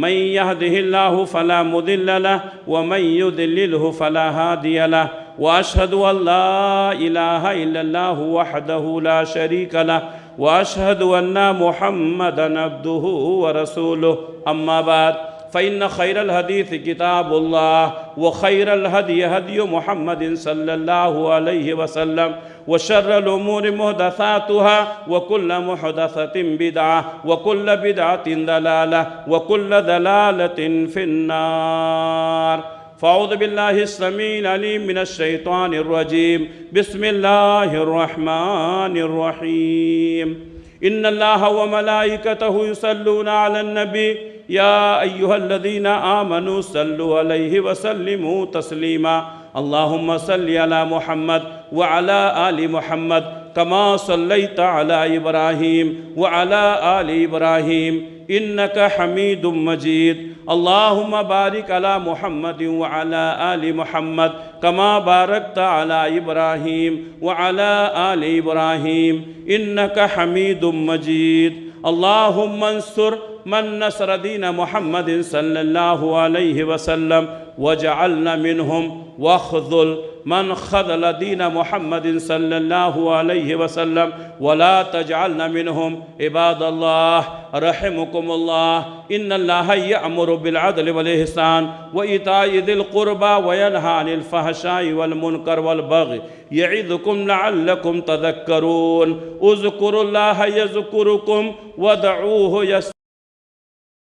من يهده الله فلا مضل له ومن يضلله فلا هادي له، وأشهد أن لا إله إلا الله وحده لا شريك له، وأشهد أن محمدًا عبده ورسوله، أما بعد فإن خير الحديث كتاب الله وخير الهدي هدي محمد صلى الله عليه وسلم، وشر الأمور محدثاتها وكل محدثة بدعة وكل بدعة ضلالة وكل ضلالة في النار۔ فأعوذ بالله السميع العليم من الشيطان الرجيم، بسم الله الرحمن الرحيم، إن الله وملائكته يصلون على النبي يا أيها الذين آمنوا صلوا عليه وسلموا تسليما، اللهم صل على محمد وعلى آل محمد كما صليت على إبراهيم وعلى آل إبراهيم إنك حميد مجيد، اللهم بارك على محمد وعلى آل محمد كما باركت على إبراهيم وعلى آل إبراهيم إنك حميد مجيد، اللهم انصر من نصر دين محمد صلى الله عليه وسلم واجعلنا منهم، واخذل من خذل دين محمد صلى الله عليه وسلم ولا تجعلنا منهم۔ عباد الله رحمكم الله، إن الله يأمر بالعدل والإحسان وإيتاء ذي القربى وينهى عن الفحشاء والمنكر والبغي يعظكم لعلكم تذكرون، اذكروا الله يذكركم وادعوه يستجب